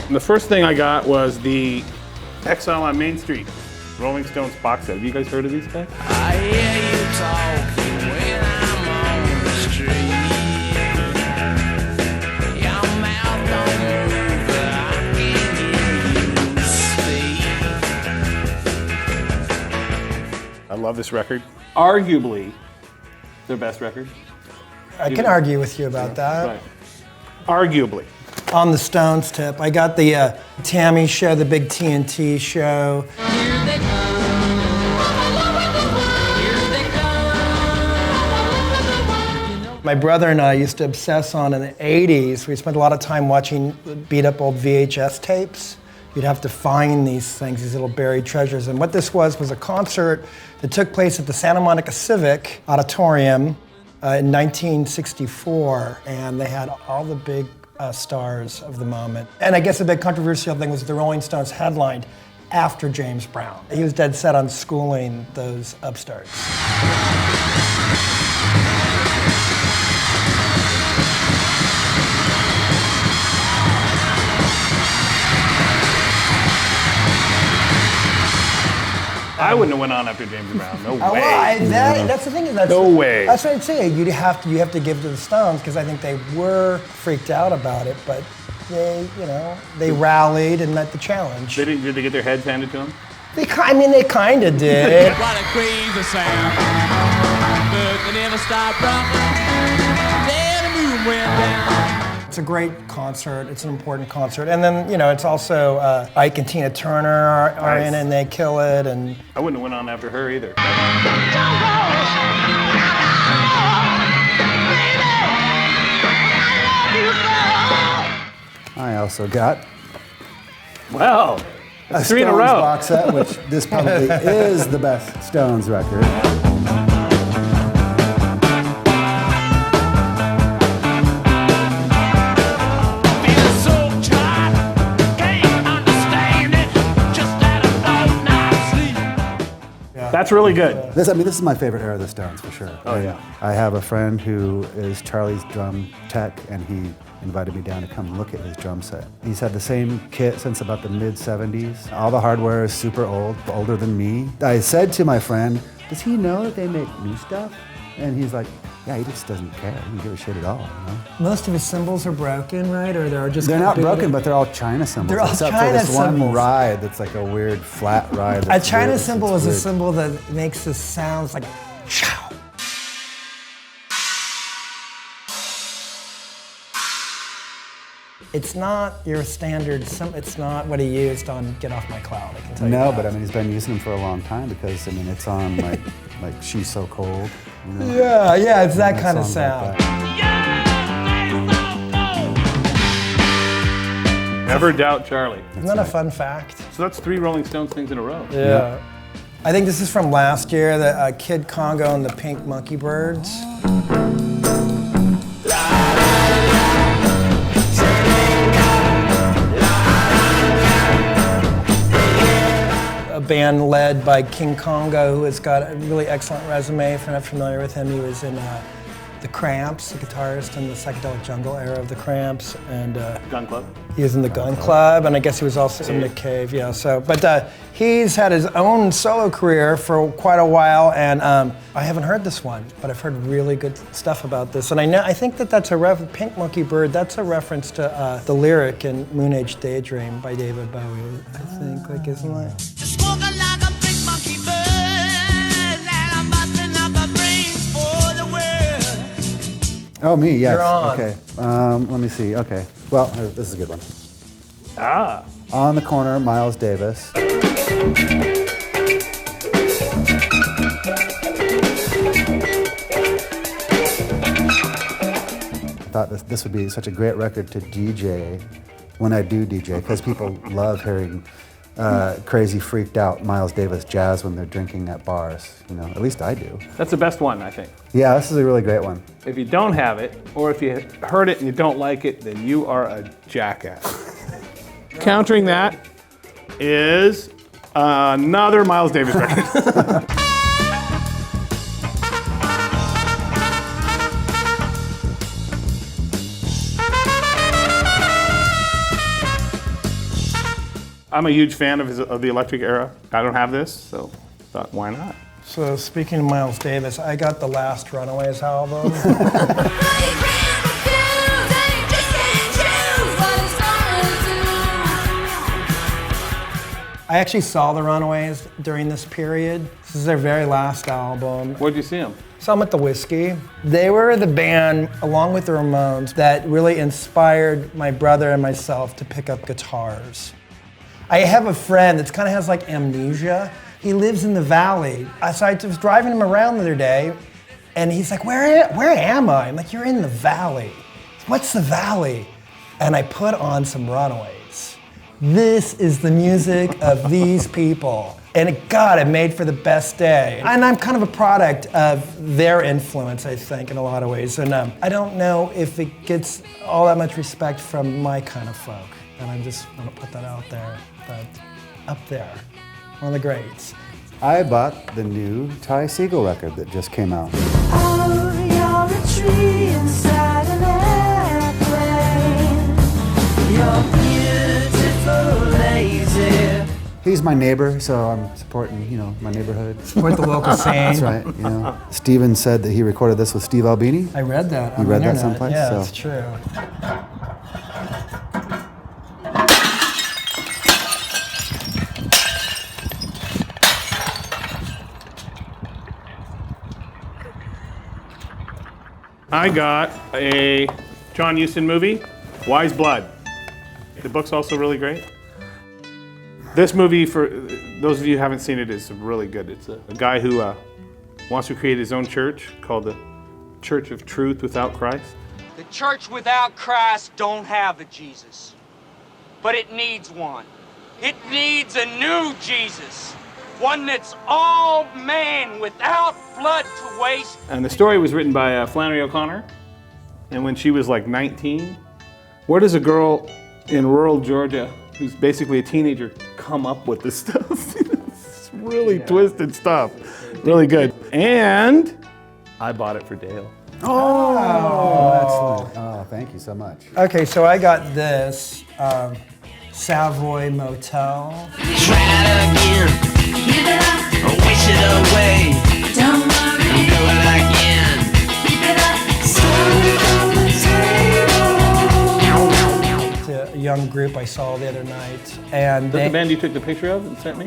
And the first thing I got was the Exile on Main Street, Rolling Stones box set. Have you guys heard of these guys? I hear you talking when I'm on the street. Your mouth don't move, but I can hear you speak. I love this record. Arguably their best record. I can argue with you about that. Right. Arguably. On the Stones tip, I got the Tammy show, the big TNT show. Here they come. Here they come. My brother and I used to obsess on in the 80s. We spent a lot of time watching beat up old VHS tapes. You'd have to find these things, these little buried treasures. And what this was a concert that took place at the Santa Monica Civic Auditorium in 1964. And they had all the big stars of the moment. And I guess the big controversial thing was the Rolling Stones headlined after James Brown. He was dead set on schooling those upstarts. I wouldn't have went on after James Brown. No way. That's the thing. No way. That's what I'd say. You have to give to the Stones because I think they were freaked out about it, but they rallied and met the challenge. Did they get their heads handed to them? They kind of did. What a crazy sound. But they never stopped rocking. Then the moon went down. It's a great concert. It's an important concert, and then it's also Ike and Tina Turner are in it, and they kill it. And I wouldn't have went on after her either. I also got Well, a three in a Stones row. box set, which this probably is the best Stones record. That's really good. This is my favorite era of the Stones for sure. Oh, yeah. I have a friend who is Charlie's drum tech, and he invited me down to come look at his drum set. He's had the same kit since about the mid 70s. All the hardware is super old, older than me. I said to my friend, does he know that they make new stuff? And he's like, yeah, he just doesn't care. He doesn't give a shit at all. most of his cymbals are broken, right? Or they're just They're not broken, but they're all China cymbals. They're all except China for this cymbals. one ride that's like a weird flat ride. A that's China weird. cymbal It's is a weird. cymbal that makes the sounds like chow. It's not your standard. It's not what he used on "Get Off My Cloud." I can tell you. No, that. but he's been using them for a long time because it's on like "She's So Cold." Yeah, it's that kind of songs like sound. that. Never doubt Charlie. Isn't that a fun fact? So that's 3 Rolling Stones things in a row. Yeah. I think this is from last year, the Kid Congo and the Pink Monkey Birds. A band led by King Congo, who has got a really excellent resume. If you're not familiar with him, he was in the Cramps, the guitarist in the Psychedelic Jungle era of the Cramps, and Gun Club. he was in the Gun Club, and I guess he was also in the Cave. Yeah. So, but he's had his own solo career for quite a while, and I haven't heard this one, but I've heard really good stuff about this. And I think that's a Pink Monkey Bird. That's a reference to the lyric in Moon Age Daydream by David Bowie. I think, isn't it? Smoking like a big monkey bird, and I'm busting up my brains for the world. Oh, me, yes. You're on. Okay. Let me see. Okay. Well, this is a good one. Ah. On the Corner, Miles Davis. I thought this would be such a great record to DJ when I do DJ, because people love hearing crazy, freaked out Miles Davis jazz when they're drinking at bars. At least I do. That's the best one, I think. Yeah, this is a really great one. If you don't have it, or if you heard it and you don't like it, then you are a jackass. Countering that is another Miles Davis record. I'm a huge fan of the Electric Era. I don't have this, so thought, why not? So speaking of Miles Davis, I got the last Runaways album. I actually saw the Runaways during this period. This is their very last album. Where'd you see them? Saw them at the Whiskey. They were the band, along with the Ramones, that really inspired my brother and myself to pick up guitars. I have a friend that kind of has like amnesia. He lives in the Valley. So I was driving him around the other day, and he's like, where am I? I'm like, you're in the Valley. What's the Valley? And I put on some Runaways. This is the music of these people. And God, it made for the best day. And I'm kind of a product of their influence, I think, in a lot of ways. And I don't know if it gets all that much respect from my kind of folk. And I just want to put that out there. But up there, one of the greats. I bought the new Ty Segall record that just came out. Oh, you're a tree inside an airplane. You're beautiful, lazy. He's my neighbor, so I'm supporting, my neighborhood. Support the local scene. That's right. Steven said that he recorded this with Steve Albini. I read that. You read that someplace? Yeah, So- that's true. I got a John Huston movie, Wise Blood. The book's also really great. This movie, for those of you who haven't seen it, is really good. It's a guy who wants to create his own church called the Church of Truth Without Christ. The church without Christ don't have a Jesus, but it needs one. It needs a new Jesus, one that's all man without blood to waste. And the story was written by Flannery O'Connor. And when she was like 19, where does a girl in rural Georgia, who's basically a teenager, come up with this stuff? It's really twisted stuff. Really good. And I bought it for Dale. Oh, excellent. Oh, thank you so much. Okay, so I got this Savoy Motel. Try it again. Give it up, Or wish it away. don't worry. Do it again. Keep it up, started on the table. It's a young group I saw the other night. And Is that the band you took the picture of and sent me?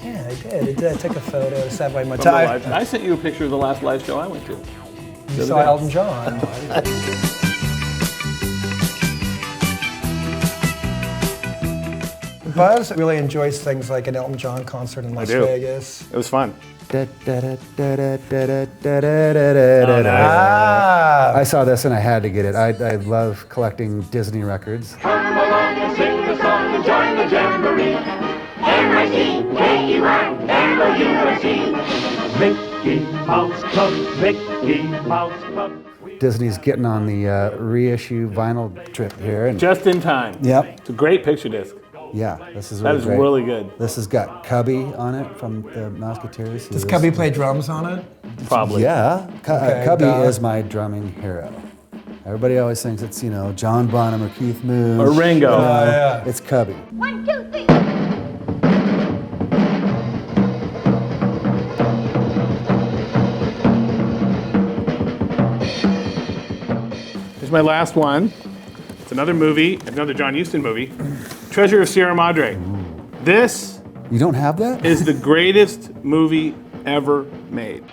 yeah, I did. I took a photo of Savoy From the Motel. live- I sent you a picture of the last live show I went to. You saw Elton John. Buzz really enjoys things like an Elton John concert in Las do. Vegas. It was fun. Ah, I saw this and I had to get it. I love collecting Disney records. Come along and sing the song and join the jamboree. M-I-C-K-E-Y-M-O-U-S-E. Mickey Mouse Club, Mickey Mouse Club. Disney's getting on the reissue vinyl trip here. And Just in time. Yep. It's a great picture disc. yeah, this is That really is great. really good. This has got Cubby on it from the Musketeers. does Cubby play drums on it? Probably. Yeah, Okay, Cubby duh. is my drumming hero. Everybody always thinks it's, John Bonham or Keith Moon. Or Ringo. No, yeah. It's Cubby. 1, 2, 3. Here's my last one. It's another movie, another John Huston movie, Treasure of Sierra Madre. This You don't have that? is the greatest movie ever made.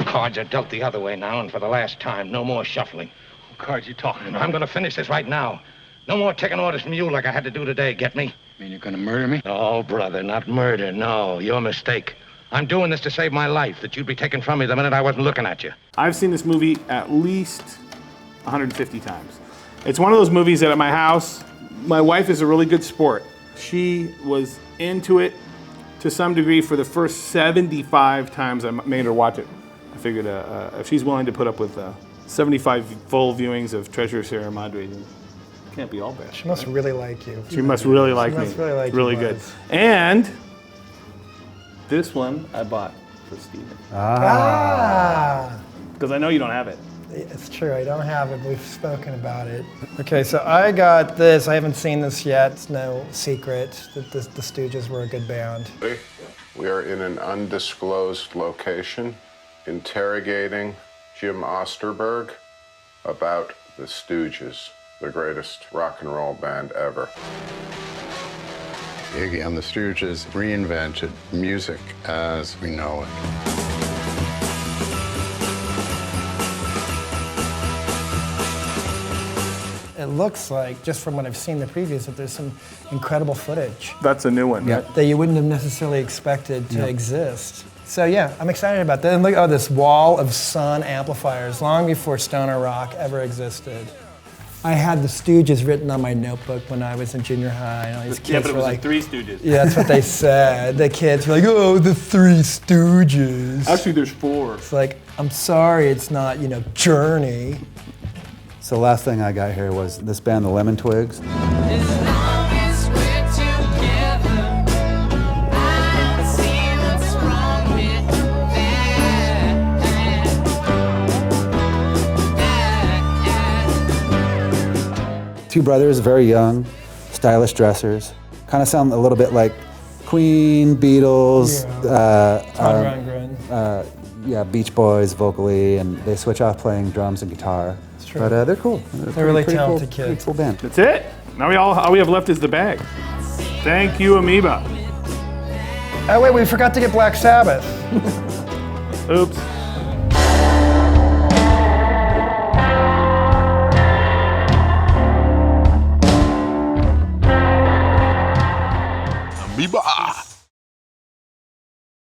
Cards are dealt the other way now, and for the last time, no more shuffling. What cards you talking about? I'm gonna finish this right now. No more taking orders from you like I had to do today, get me? Mean you're gonna murder me? Oh, brother, not murder, no. Your mistake. I'm doing this to save my life, that you'd be taken from me the minute I wasn't looking at you. I've seen this movie at least 150 times. It's one of those movies that at my house, my wife is a really good sport. She was into it to some degree for the first 75 times I made her watch it. I figured if she's willing to put up with 75 full viewings of Treasure of Sierra Madre, then it can't be all bad. She must really like you. She must really like me. must really like you, really good. Buzz. And this one I bought for Steven. Ah, Because I know you don't have it. It's true, I don't have it, but we've spoken about it. Okay, so I got this. I haven't seen this yet. It's no secret that the Stooges were a good band. We are in an undisclosed location interrogating Jim Osterberg about the Stooges, the greatest rock and roll band ever. Iggy and the Stooges reinvented music as we know it. It looks like, just from what I've seen the previews, that there's some incredible footage That's a new one. Yeah. Right? that you wouldn't have necessarily expected to exist. So yeah, I'm excited about that. And look, oh, this wall of sun amplifiers, long before stoner rock ever existed. I had the Stooges written on my notebook when I was in junior high. And all these kids Yeah, but it were was like, the Three Stooges. yeah, that's what they said. The kids were like, oh, the Three Stooges. Actually, there's 4. It's like, I'm sorry, it's not, Journey. So the last thing I got here was this band, the Lemon Twigs. As long as we're together, I don't see what's wrong with that. Two brothers, very young, stylish dressers. Kind of sound a little bit like Queen, Beatles, Todd Rundgren. yeah, Beach Boys vocally, and they switch off playing drums and guitar. true. But they're cool. They're really talented cool, pretty kids. cool band. That's it. Now all we have left is the bag. Thank you, Amoeba. Oh wait, we forgot to get Black Sabbath. Oops. Amoeba.